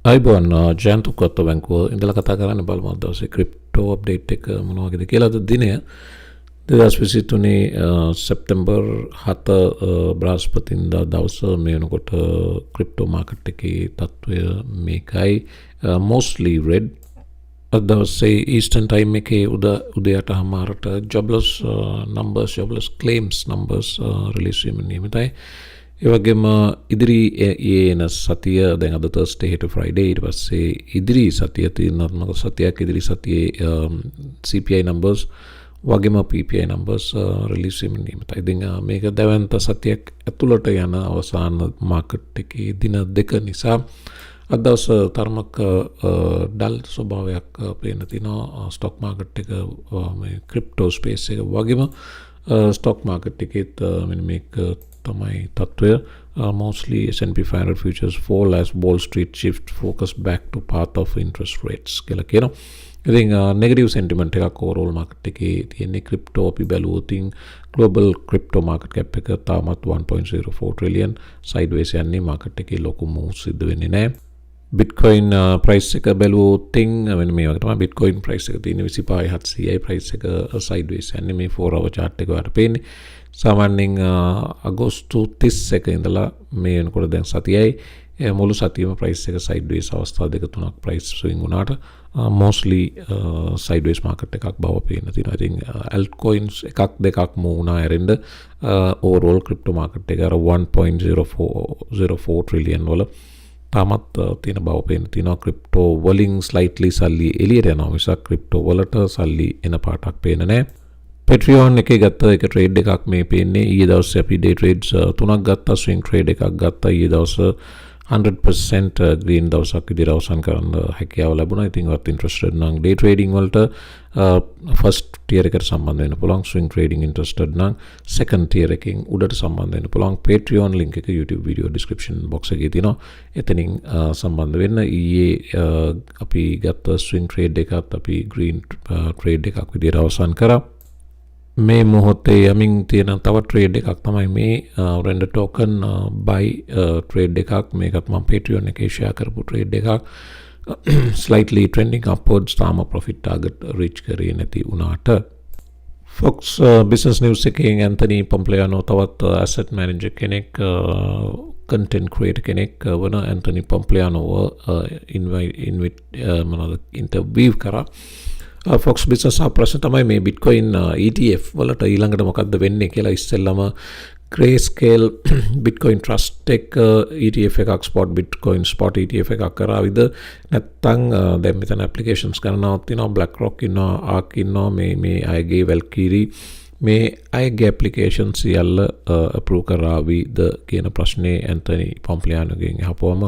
අයිබෝන් ජයන්ත උක්වත්ත බැංකුව ඉඳලා කතා කරන්න බලමු අද දවසේ ක්‍රිප්ටෝ අප්ඩේට් එක මොන වගේද කියලා. අද දිනය 2023 සැප්තැම්බර් 7 බ්‍රහස්පතින්දා දවස මේ වෙනකොට ක්‍රිප්ටෝ මාකට් එකේ තත්ත්වය මේකයි. mostly red. අද දවසේ ඊස්ටර්න් ටයිම් එකේ උදයට හමාරට ජොබ්ලස් නම්බර්ස් ජොබ්ලස් ක්ලේම්ස් නම්බර්ස් රිලීස් වීම නියමිතයි. ඒ වගේම ඉදිරි එන සතිය දැන් අද තර්ස්ඩේ හෙට ෆ්‍රයිඩේ ඊට පස්සේ ඉදිරි සතිය තීරණාත්මක සතියක් ඉදිරි සතියේ CPI numbers වගේම PPI numbers රිලීස් වීම නියමිතයි. ඉතින් මේක දැවැන්ත සතියක් ඇතුළට යන අවසාන මාකට් එකේ දින දෙක නිසා අද දවස තරමක ඩල් ස්වභාවයක් පේන තිනවා ස්ටොක් මාකට් එක මේ ක්‍රිප්ටෝ ස්පේස් එක වගේම ස්ටොක් මාකට් එකේත් මෙන්න මේක තමයි තත්ත්වය. Mostly S&P 500 futures fall as Wall Street shift focus back to path of interest rates කියලා කියනවා. ඉතින් negative sentiment එකක් overall market එකේ තියෙන්නේ. ක්‍රිප්ටෝ අපි බැලුවොත් global crypto market cap එක තාමත් 1.04 trillion sideways යන්නේ. market එකේ ලොකු moves සිද්ධ වෙන්නේ නැහැ. Bitcoin price එක බැලුවොත් මෙන්න මේ වගේ තමයි Bitcoin price එක තියෙන්නේ 25700යි price එක sideways යන්නේ. මේ 4 hour chart එක වලට පේන්නේ. සාමාන්‍යයෙන් අගෝස්තු 30 එක ඉඳලා මේ වෙනකොට දැන් සතියයි මුළු සතියම price එක sideways අවස්ථා දෙක තුනක් price swing වුණාට mostly sideways market එකක් බව පේන තියෙනවා. ඉතින් altcoins එකක් දෙකක් move වුණා ඇරෙන්න overall crypto market එක අර 1.04 trillion වල තාමත් තියෙන බව පේන තියෙනවා. crypto වලින් slightly සල්ලි එළියට යනවා මිසක් crypto වලට සල්ලි එන පාටක් පේන්නේ නැහැ. Patreon එකේ ගත්ත එක ට්‍රේඩ් එකක් මේ පේන්නේ. ඊයේ දවසේ අපි ඩේ ට්‍රේඩ්ස් තුනක් ගත්තා. ස්විං ට්‍රේඩ් එකක් ගත්තා. ඊයේ දවස 100% ග්‍රීන් දවසක් විදිහට අවසන් කරන්න හැකියාව ලැබුණා. ඉතින් වත් ඉන්ට්‍රෙස්ටඩ් නම් ඩේ ට්‍රේඩින් වලට ෆස්ට් ටියර් එකට සම්බන්ධ වෙන්න පුළුවන්. ස්විං ට්‍රේඩින් ඉන්ට්‍රෙස්ටඩ් නම් සෙකන්ඩ් ටියර් එකකින් උඩට සම්බන්ධ වෙන්න පුළුවන්. Patreon link එක YouTube video description box එකේ තියෙනවා. එතනින් සම්බන්ධ වෙන්න. ඊයේ අපි ගත්ත ස්විං ට්‍රේඩ් එකත් අපි ග්‍රීන් ට්‍රේඩ් එකක් විදිහට අවසන් කරා. මේ මොහොතේ යමින් තියෙන තව ට්‍රේඩ් එකක් තමයි මේ රෙන්ඩර් ටෝකන් buy ට්‍රේඩ් එකක්. මේකත් මම Patreon එකේ share කරපු ට්‍රේඩ් එකක්. slightly trending upwards තාම profit target reach කරේ නැති වුණාට. Fox business news එකෙන් ඇන්තනි පොම්ප්ලියානෝ තවත් asset manager කෙනෙක් content creator කෙනෙක් වන ඇන්තනි පොම්ප්ලියානෝව interview කරා. Fox business ප්‍රශ්න තමයි මේ Bitcoin ETF වලට ඊළඟට මොකක්ද වෙන්නේ කියලා. ඉස්සෙල්ලම Grayscale Bitcoin Trust එක ETF එකක් spot Bitcoin spot ETF එකක් කරාවිද නැත්නම් දැන් මෙතන applications ගණනාවක් තියෙනවා. BlackRock ඉන්නවා, ARK ඉන්නවා, මේ අයගේ Valkyrie මේ අයගේ applications සියල්ල approve කරාවිද කියන ප්‍රශ්නේ ඇන්තනි පොම්ප්ලියානෝගෙන් අහපුවම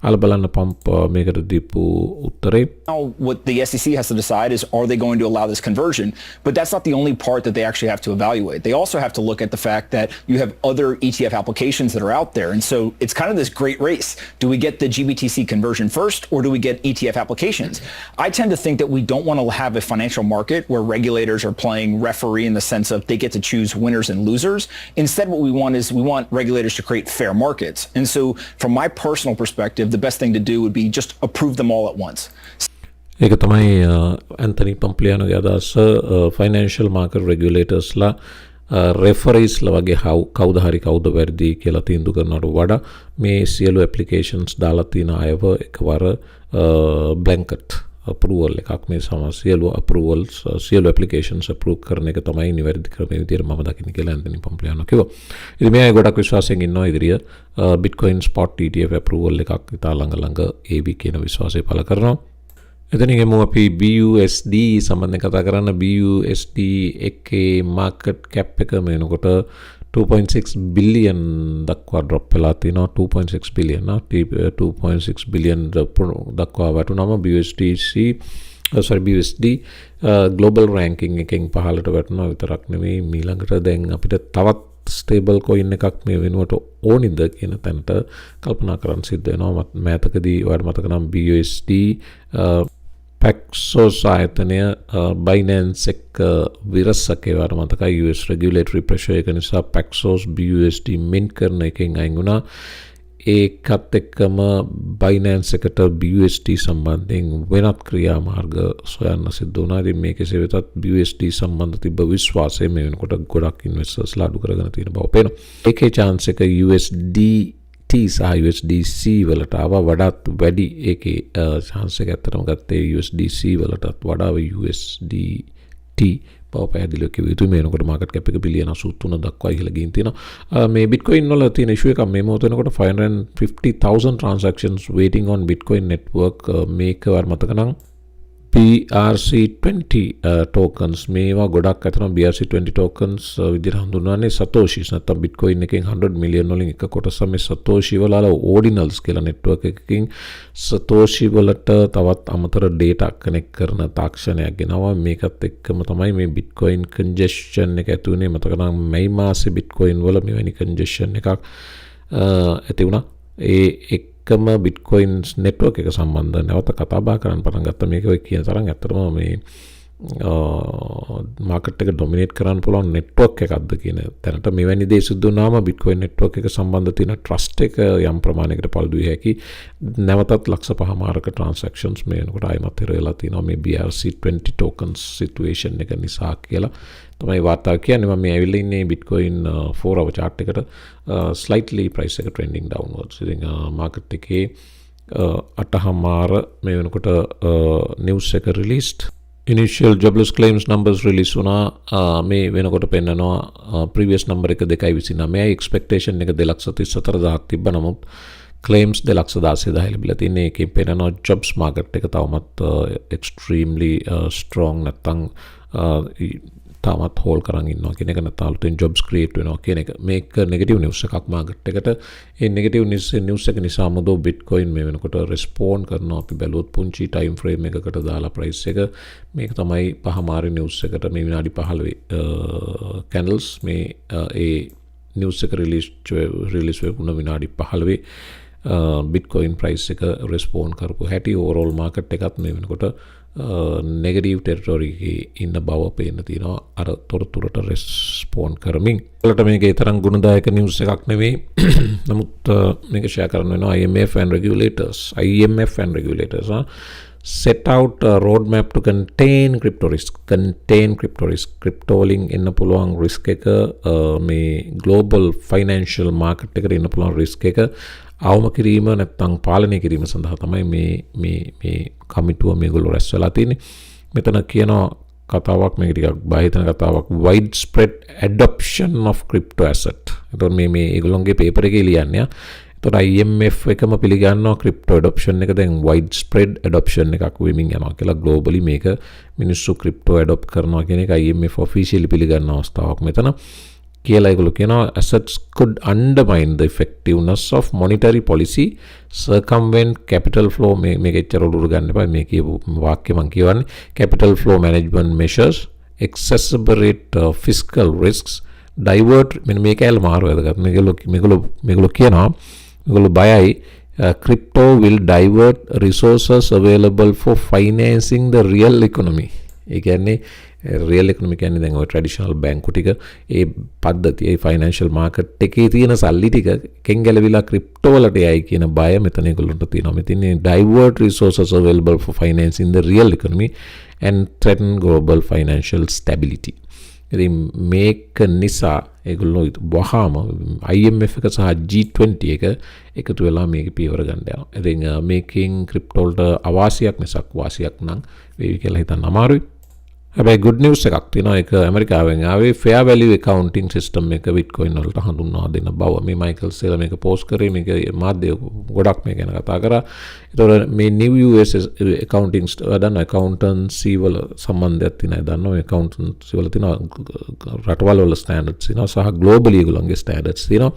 අල බලන්න පම්ප් මේකට දීපු උත්තරේ. Now what the SEC has to decide is, are they going to allow this conversion? But that's not the only part that they actually have to evaluate. They also have to look at the fact that you have other ETF applications that are out there. And so it's kind of this great race. Do we get the GBTC conversion first, or do we get ETF applications? I tend to think that we don't want to have a financial market where regulators are playing referee in the sense of they get to choose winners and losers. Instead, what we want is we want regulators to create fair markets. And so from my personal perspective, the best thing to do would be just approve them all at once. ඒක තමයි Anthony පොම්ප්ලියානෝගේ අදහස. Financial market රෙගියුලේටර්ස්ලා රෙෆරීස්ලා වගේ කවුද හරි කවුද වැරදි කියලා තීන්දුව කරනවට වඩා මේ සියලු ඇප්ලිකේෂන්ස් දාලා තියෙන අයව එකවර බ්ලැන්කට් approval එකක් මේ සියලු approvals සියලු applications approve කරන එක තමයි නිවැරදි ක්‍රමයේ විදිහට මම දකින්න කියලා ඇන්තනි පොම්ප්ලියානෝ කිව්වා. ඉතින් මේ අය ගොඩක් විශ්වාසයෙන් ඉන්නවා ඉදිරිය Bitcoin spot ETF approval එකක් ඉතා ළඟ ඒවි කියන විශ්වාසය පළ කරනවා. එතනින් එමු අපි BUSD සම්බන්ධයෙන් කතා කරන්න. BUSD එකේ market cap එක මේනකොට 2.6 billion දක්වා drop වෙලා තිනවා. 2.6 billion 2.6 billion දක්වා වැටුනම BUSD global ranking එකෙන් පහළට වැටුණා විතරක් නෙමෙයි ඊළඟට දැන් අපිට තවත් stable coin එකක් මේ වෙනුවට ඕනිද කියන තැනට කල්පනා කරන්න සිද්ධ වෙනවා. මෑතකදී ඔයාලට මතක නම් BUSD Paxos ආයතනය Binance එක විරසකේ වාර මතකයි US regulatory pressure එක නිසා Paxos BUSD mint කරන එකෙන් අයින් වුණා. ඒකත් එක්කම Binance එකට BUSD සම්බන්ධයෙන් වෙනත් ක්‍රියාමාර්ග සොයන්න සිද්ධ වුණා. ඉතින් මේ කෙසේ වෙතත් BUSD සම්බන්ධ තිබ්බ විශ්වාසය මේ වෙනකොට ගොඩක් ඉන්වෙස්ටර්ස්ලා අඩු කරගෙන තියෙන බව පේනවා. ඒකේ chance එක USDT සහ USDC වලට ආවා. වඩාත් වැඩි ඒකේ chance එක ඇත්තටම ගත්තේ USDC වලටත් වඩා USDT බව පැහැදිලිව කිව්ව යුතුයි. මේ වෙනකොට මාකට් කැප් එක බිලියන 83 දක්වා ඉහළ ගිහින් තියෙනවා. මේ Bitcoin වල තියෙන ඉෂුව එක මේ මොහොත වෙනකොට 550,000 transactions waiting on Bitcoin network. මේක වර මතක නම් BRC20 tokens මේවා ගොඩක් අතන BRC20 tokens විදිහට හඳුන්වන්නේ සතෝෂිස් නැත්නම් Bitcoin එකෙන් 100 මිලියන් වලින් එක කොටසක් මේ සතෝෂි වල ordinals කියලා network එකකින් සතෝෂි වලට තවත් අමතර data connect කරන තාක්ෂණයක් ගෙනවා. මේකත් එක්කම තමයි මේ Bitcoin congestion එක ඇති වුණේ. මතක නම් මේ මාසේ Bitcoin වල මෙවැනි congestion එකක් ඇති වුණා. එකම Bitcoin network එක සම්බන්ධ නැවත කතා බහ කරන්න පටන් ගත්තා. මේක ඔය කියන තරම් ඇත්තටම මේ මාකට් එක ඩොමිනේට් කරන්න පුළුවන් network එකක්ද කියන තැනට මෙවැනි දේ සිදු වුණාම Bitcoin network එක සම්බන්ධ තියෙන trust එක යම් ප්‍රමාණයකට පළුදු විය හැකි. නැවතත් ලක්ෂ 5මාරක transactions මේ වෙනකොට ආයිමත් හිර වෙලා තිනවා මේ BRC20 tokens situation එක නිසා කියලා තමයි වාර්තා කියන්නේ. මම මේ ඇවිල්ලා ඉන්නේ Bitcoin 4 hour chart එකට slightly price එක trending downwards. ඉතින් market එකේ 8මාර මේ වෙනකොට news එක released. Initial jobless claims numbers release වුණා. මේ වෙනකොට පෙන්නනවා previous number එක 2.29. expectation එක 2,34,000ක් තිබ්බ. නමුත් claims 2,16,000 ලැබිලා තියෙන. එකෙන් පෙන්නනවා jobs market එක තවමත් extremely strong නැත්තම් තාමත් හෝල් කරන් ඉන්නවා කියන එක. නැත්නම් අලුතෙන් jobs create වෙනවා කියන එක. මේක negative news එකක් මාකට් එකට. ඒ negative news එක නිසාම දෝ Bitcoin මේ වෙනකොට respond කරනවා. අපි බැලුවොත් පුංචි time frame එකකට දාලා price එක මේක තමයි පහමාරි news එකට මේ විනාඩි 15 candles මේ ඒ news එක release වෙන විනාඩි 15 Bitcoin price එක respond කරපු හැටි overall market එකත් මේ වෙනකොට negative territory එකේ ඉන්න බව පේන්න තියෙනවා. අර තොරතුරට respond කරමින්. වලට මේකේ තරම් ගුණදායක news එකක් නෙවෙයි. නමුත් මේක share කරන්න වෙනවා IMF and regulators set out a roadmap to contain crypto risk. Crypto වලින් එන්න පුළුවන් risk එක මේ global financial market එකට එන්න පුළුවන් risk එක අවම කිරීම නැත්නම් පාලනය කිරීම සඳහා තමයි මේ කමිටුව මේගොල්ලෝ රැස් වෙලා තියෙන්නේ. මෙතන කියන කතාවක් මේක ටිකක් බාහිතන කතාවක් widespread adoption of crypto asset. එතකොට මේ ඒගොල්ලෝගේ පේපර් එකේ ලියන්නේ. එතකොට IMF එකම පිළිගන්නවා crypto adoption එක දැන් widespread adoption එකක් වෙමින් යනවා කියලා. globally මේක මිනිස්සු crypto adopt කරනවා කියන එක IMF officially පිළිගන්න අවස්ථාවක් මෙතන. කියලා ඒගොල්ලෝ කියනවා assets could undermine the effectiveness of monetary policy, circumvent capital flow මේක එච්චර උඩුර ගන්න එපා. මේ කියපු වාක්‍ය මම කියවන්නේ capital flow management measures, exacerbate fiscal risks, divert මෙන්න මේක ඇල් මාරු වැදගත්. මේගොල්ලෝ කියනවා මේගොල්ලෝ බයයි crypto will divert resources available for financing the real economy. ඒ කියන්නේ real economy කියන්නේ දැන් ඔය traditional බැංකු ටික ඒ පද්ධතිය ඒ financial market එකේ තියෙන සල්ලි ටික කෙන් ගැලවිලා crypto වලට යයි කියන බය මෙතන ඒගොල්ලන්ට තියෙනවා. මෙතන divert resources available for financing the real economy and threaten global financial stability. ඉතින් මේක නිසා ඒගොල්ලෝ වහාම IMF එක සහ G20 එක එකතු වෙලා මේක පියවර ගන්න යනවා. ඉතින් මේකෙන් crypto වලට අවාසියක් මිසක් වාසියක් නම් වෙයි කියලා හිතන්න අමාරුයි. හැබැයි good news එකක් තියෙනවා. ඒක ඇමරිකාවෙන් ආවේ fair value accounting system එක Bitcoin වලට හඳුන්වා දෙන බව. මේ මයිකල් සෙලා මේක post කරේ. මේක මාධ්‍ය ගොඩක් මේ ගැන කතා කරා. ඒතකොට මේ new US accounting දන්න accountancy වල සම්බන්ධයක් තියෙනවා. දන්නවා මේ accountancy වල තියෙනවා රටවල් වල standards තියෙනවා සහ globally ඒගොල්ලන්ගේ standards තියෙනවා.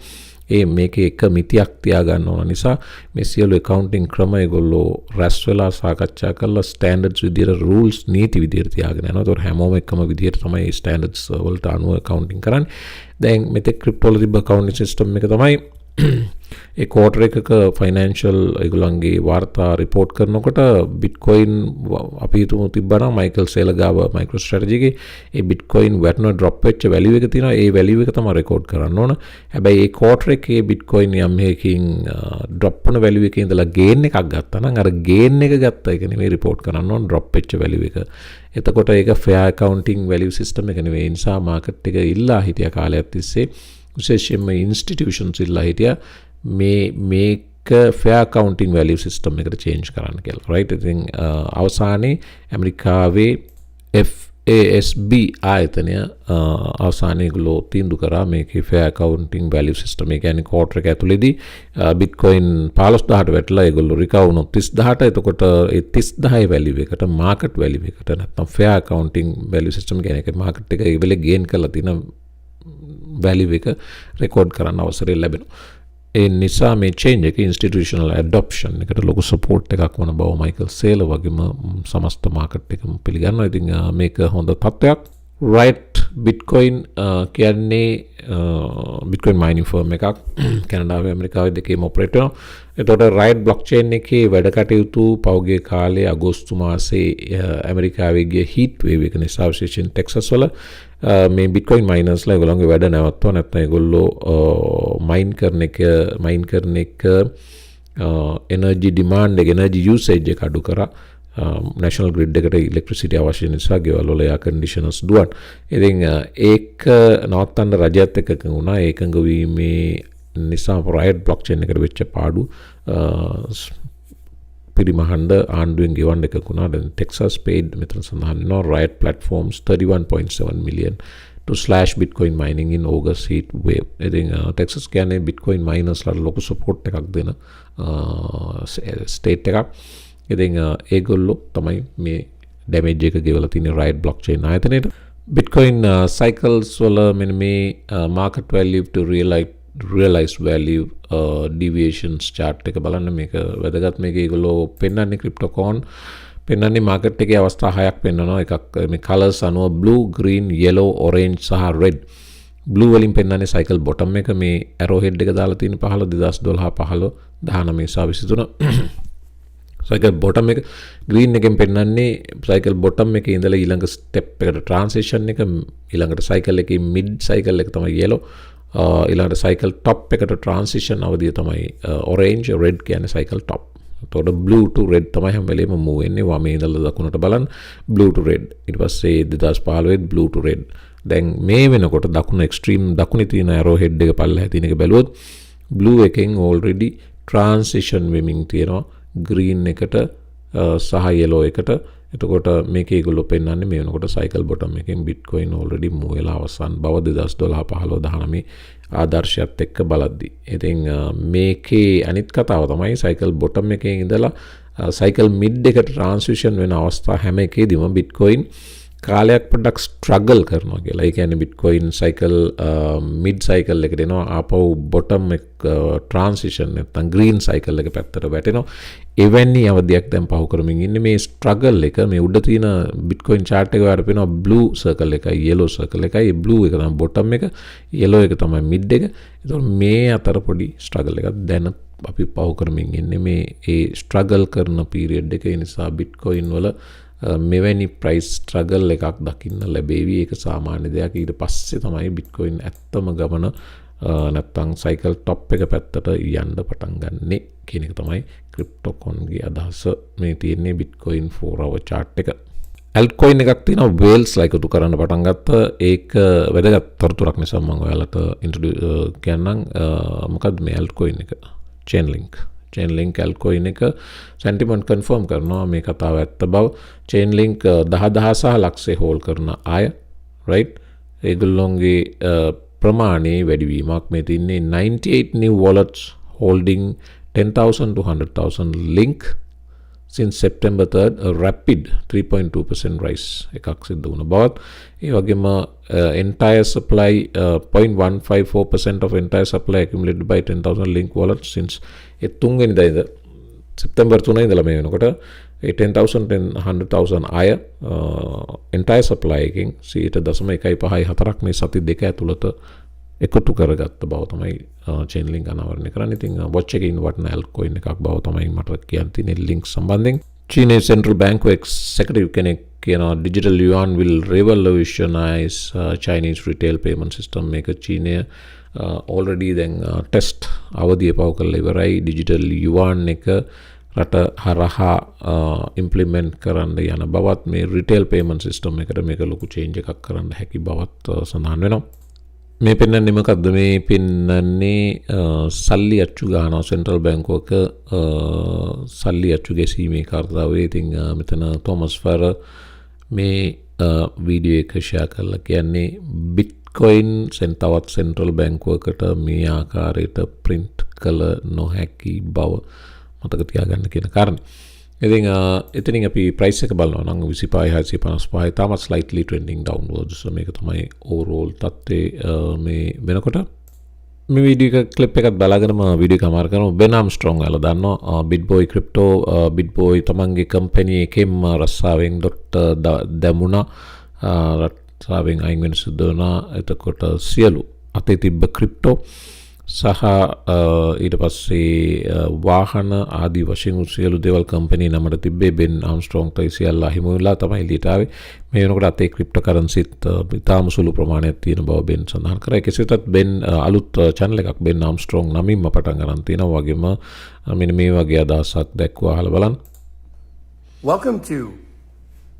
මේකේ එක මිතියක් තියාගන්න ඕන නිසා මේ සියලු accounting ක්‍රම ඒගොල්ලෝ රැස් වෙලා සාකච්ඡා කරලා standards විදියට rules නීති විදියට තියාගෙන යනවා. ඒතකොට හැමෝම එකම විදියට තමයි standards වලට අනුව accounting කරන්නේ. දැන් මෙතෙක් crypto වල තිබ්බ accounting system එක තමයි ඒ quarter එකක financial ඒගොල්ලන්ගේ වාර්තා report කරනකොට bitcoin අපි හිතමු තිබ්බනම් මයිකල් සේල ගාව MicroStrategy එකේ ඒ bitcoin වැටෙන drop වෙච්ච value එක තියෙනවා. ඒ value එක තමයි record කරන්න ඕන. හැබැයි ඒ quarter එකේ bitcoin යම් එකකින් drop වෙන value එකේ ඉඳලා gain එකක් ගත්තා නම් අර gain එක ගත්ත එක නෙමෙයි report කරන්න ඕන drop වෙච්ච value එක. එතකොට ඒක fair accounting value system එක නෙවෙයි. ඒ නිසා market එක ඉල්ලා හිටිය කාලයක් තිස්සේ විශේෂයෙන්ම institutions ඉල්ලා හිටියා මේක fair accounting value system එකට change කරන්න කියලා. right? ඉතින් අවසානයේ ඇමරිකාවේ FASB ආයතනය අවසානයේ ඒගොල්ලෝ තීන්දුව කරා මේකේ fair accounting value system එක කියන්නේ quarter එක ඇතුළේදී bitcoin 15000ට වැටලා ඒගොල්ලෝ recover වුණොත් 30000ට. එතකොට ඒ 30000 value එකට market value එකට නැත්නම් fair accounting value system කියන්නේ ඒක market එක ඒ වෙලේ gain කරලා තියෙන value එක record කරන්න අවසරය ලැබෙනවා. ඒ නිසා මේ change එක institutional adoption එකට ලොකු support එකක් වන බව මයිකල් සේල වගේම සමස්ත market එකම පිළිගන්නවා. ඉතින් මේක හොඳ තත්ත්වයක්. right bitcoin කියන්නේ bitcoin mining firm එකක් කැනඩාවේ ඇමරිකාවේ දෙකේම ඔපරේට් වෙනවා. එතකොට right blockchain එකේ වැඩ කටයුතු පෞගේ කාලේ අගෝස්තු මාසේ ඇමරිකාවේ ගිය heat wave එක නිසා විශේෂයෙන් ටෙක්සස් වල මේ bitcoin minersලා ඒගොල්ලන්ගේ වැඩ නැවතුවා. නැත්නම් ඒගොල්ලෝ mine කරන එක energy demand එක energy usage එක අඩු කරා. national grid එකට electricity අවශ්‍ය නිසා ගෙවල් වල air conditioners දුවන්. ඉතින් ඒක නවත්තන්න රජයත් එක්ක එකඟ වුණා. ඒකඟ වීමේ නිසා riot blockchain එකට වෙච්ච පාඩු පිරිමහන්න ආණ්ඩුවෙන් ගෙවන්න එකඟ වුණා. දැන් Texas paid මෙතන සඳහන් වෙනවා riot platforms 31.7 million to slash bitcoin mining in August heat wave. ඉතින් Texas කියන්නේ bitcoin miners ලාට ලොකු support එකක් දෙන state එකක්. ඉතින් ඒගොල්ලෝ තමයි මේ damage එක ගෙවලා තියෙන riot blockchain ආයතනයේට. bitcoin cycles වල මෙන්න මේ market value to realized value deviations chart එක බලන්න. මේක වැදගත්. මේක ඒගොල්ලෝ පෙන්වන්නේ cryptocoin පෙන්වන්නේ market එකේ අවස්ථා හයක් පෙන්වනවා. එකක් මේ colors අනුව blue, green, yellow, orange සහ red. blue වලින් පෙන්වන්නේ cycle bottom එක. මේ arrow head එක දාලා තියෙන 2012 15 19 සහ 23. cycle bottom එක green එකෙන් පෙන්වන්නේ cycle bottom එකේ ඉඳලා ඊළඟ step එකට transition එක. ඊළඟට cycle එකේ mid cycle එක තමයි yellow. ඊළඟට cycle top එකට transition අවධිය තමයි orange. red කියන්නේ cycle top. එතකොට blue to red තමයි හැම වෙලේම move වෙන්නේ. වමේ ඉඳලා දකුණට බලන්න blue to red. ඊට පස්සේ 2015 blue to red. දැන් මේ වෙනකොට දකුණ extreme දකුණේ තියෙන arrow head එක පල්ලෙහා තියෙන එක බැලුවොත් blue එකෙන් already transition වෙමින් තියෙනවා green එකට සහ yellow එකට. එතකොට මේක ඒගොල්ලෝ පෙන්වන්නේ මේ වෙනකොට cycle bottom එකෙන් bitcoin already move වෙලා අවසන් බව 2012 15 19 ආදර්ශයත් එක්ක බලද්දී. ඉතින් මේකේ අනිත් කතාව තමයි cycle bottom එකේ ඉඳලා cycle mid එකට transition වෙන අවස්ථා හැම එකේදීම bitcoin කාලයක් පොඩ්ඩක් struggle කරනවා කියලා. ඒ කියන්නේ bitcoin cycle mid cycle එකට එනවා ආපහු bottom එක transition නැත්නම් green cycle එක පැත්තට වැටෙනවා. එවැනි අවධියක් දැන් පහු කරමින් ඉන්නේ. මේ struggle එක මේ උඩ තියෙන bitcoin chart එක වල පේනවා blue circle එකයි yellow circle එකයි. blue එක තමයි bottom එක, yellow එක තමයි mid එක. ඒතකොට මේ අතර පොඩි struggle එකක් දැන් අපි පහු කරමින් ඉන්නේ. මේ ඒ struggle කරන period එක නිසා bitcoin වල මෙවැනි price struggle එකක් දකින්න ලැබේවි. ඒක සාමාන්‍ය දෙයක්. ඊට පස්සේ තමයි bitcoin ඇත්තම ගමන නැත්තම් cycle top එක පැත්තට යන්න පටන් ගන්නෙ කියන එක තමයි cryptoconගේ අදහස. මේ තියෙන්නේ bitcoin 4 hour chart එක. altcoin එකක් තියෙනවා whales ලා එකතු කරන්න පටන් ගත්ත. ඒක වැදගත් තොරතුරක් නිසා මම ඔයාලට කියන්නම්. මොකද්ද මේ altcoin එක? Chainlink altcoin එක sentiment confirm කරනවා මේ කතාව ඇත්ත බව. Chainlink 10,000 සහ ලක්ෂය hold කරන අය right ඒගොල්ලෝගේ ප්‍රමාණයේ වැඩිවීමක් මේ තින්නේ 98 new wallets holding 10,000 to 100,000 link since September 3rd a rapid 3.2% rise එකක් සිද්ධ වුණ බවත්. ඒ වගේම entire supply 0.154% of entire supply accumulated by 10,000 link wallets since A තුන්වෙනිදා September 3 ඉඳලා මේ වෙනකොට 10,000 and 100,000 අය entire supply එකෙන් 0.154ක් මේ සති දෙක ඇතුළත එකතු කරගත්ත බව තමයි චේන් ලින්ක් අනාවරණය කරන්නේ. ඉතින් watch එකේ ඉන්න වටන altcoin එකක් බව තමයි මට කියන්න තියෙන ලින්ක් සම්බන්ධයෙන්. චීනයේ central bank executive කෙනෙක් කියනවා digital yuan will revolutionize Chinese retail payment system. මේක චීනය already දැන් test අවධිය පව කරලා ඉවරයි. digital yuan එක රට හරහා implement කරන්න යන බවත් මේ retail payment system එකට මේක ලොකු change එකක් කරන්න හැකි බවත් සඳහන් වෙනවා. මේ පෙන්වන්නේ මොකද්ද? මේ පෙන්වන්නේ සල්ලි අච්චු ගන්නවා සෙන්ට්‍රල් බැංකුවක සල්ලි අච්චු ගැසීමේ කාර්යය. ඉතින් මෙතන තෝමස් ෆර මේ වීඩියෝ එක ෂෙයා කරලා කියන්නේ බිට්කොයින් තවත් සෙන්ට්‍රල් බැංකුවකට මේ ආකාරයට print කළ නොහැකි බව මතක තියාගන්න කියන කාරණේ. ඉතින් එතනින් අපි price එක බලනවා නම් 25655 තාමත් slightly trending downwards. මේක තමයි overall තත්ත්වයේ මේ වෙනකොට. මේ වීඩියෝ එක ක්ලිප් එකක් බලාගෙනම වීඩියෝ එක අමාර කරනවා. Ben Armstrong වල දන්නවා BitBoy crypto BitBoy තමන්ගේ කම්පැනි එකෙන්ම රස්සාවෙන් දැමුණා. රස්සාවෙන් අයින් වෙන සිද්ධ වුණා. එතකොට සියලු අතේ තිබ්බ ක්‍රිප්ටෝ සහ ඊට පස්සේ වාහන ආදී වශයෙන් සියලු දේවල් කම්පැනි නමට තිබ්බේ Ben Armstrong තයි සියල්ල අහිමි වෙලා තමයි එළියට ආවේ. මේ වෙනකොට අතේ ක්‍රිප්ටෝ කරන්සිත් ඉතාම සුළු ප්‍රමාණයක් තියෙන බව Ben සඳහන් කරා. කෙසේ වෙතත් Ben අලුත් channel එකක් Ben Armstrong නමින්ම පටන් ගන්න තියෙනවා. වගේම මෙන්න මේ වගේ අදහසක් දැක්වුවා. අහලා බලන්න. Welcome to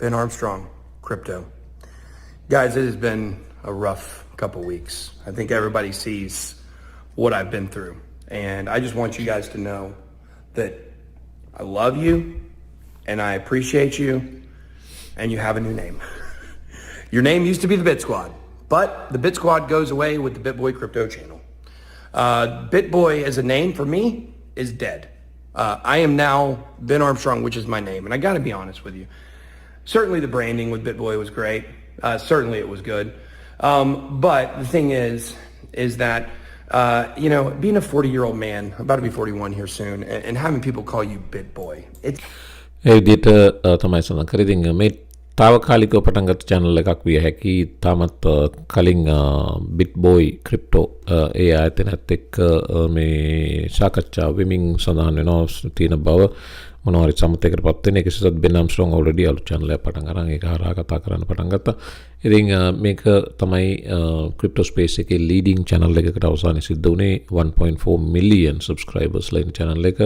Ben Armstrong Crypto. Guys, it has been a rough couple weeks. I think everybody sees what I've been through. And I just want you guys to know that I love you and I appreciate you and you have a new name. Your name used to be the Bit Squad, but the Bit Squad goes away with the BitBoy Crypto channel. BitBoy as a name for me is dead. I am now Ben Armstrong, which is my name. And I got to be honest with you. Certainly the branding with BitBoy was great. Certainly it was good. But the thing is that being a 40-year-old man, about to be 41 here soon, and having people call you BitBoy, it's... ඒ විදිහට තමයි සඳහන් කරේ. ඉතින් මේ తాවකාලිකව පටන් ගත්ත channel එකක් විය හැකි. තාමත් කලින් BitBoy crypto ඒ ආයතනයත් එක්ක මේ සාකච්ඡා වෙමින් සඳහන් වෙනවා තියෙන බව මොනවාරි සමතයකටපත් වෙන. ඒකසත් Ben Armstrong already අලුත් channel එකක් පටන් ගන්න ඒක හරහා කතා කරන්න පටන් ගත්තා. ඉතින් මේක තමයි crypto space එකේ leading channel එකකට අවසානයේ සිද්ධ වුණේ 1.4 million subscribers ලයින් channel එක.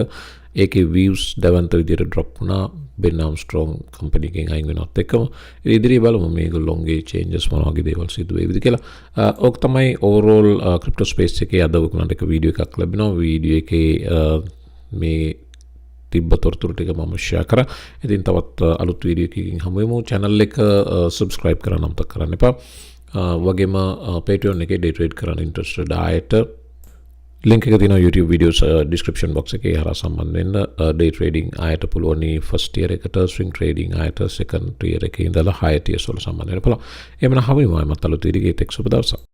ඒකේ views දවන්ත විදියට drop වුණා Ben Armstrong company එකෙන් අයින් වෙනවත් එක්කම. ඉදිරියේ බලමු මේගොල්ලෝගේ changes මොන වගේ දේවල් සිදු වෙයිද කියලා. ඕක තමයි overall crypto space එකේ අද ඔයගොල්ලන්ට එක වීඩියෝ එකක් ලැබෙනවා. වීඩියෝ එකේ මේ තිබ්බ තොරතුරු ටික මම ෂෙයා කරා. ඉතින් තවත් අලුත් වීඩියෝ එකකින් හමු වෙමු. channel එක subscribe කරන්න අමතක කරන්න එපා. වගේම Patreon එකේ day trade කරන්න interested ආයත link එක තියෙනවා YouTube videos description box එකේ හරහා සම්බන්ධ වෙන්න. day trading ආයත පුළුවන් first tier එකට, swing trading ආයත second tier එකේ ඉඳලා higher tiers වල සම්බන්ධ වෙන්න පුළුවන්. එhmenan හමු වෙමු මම අලුත් වීඩියෝ එකේ එක්ක සුබ දවසක්.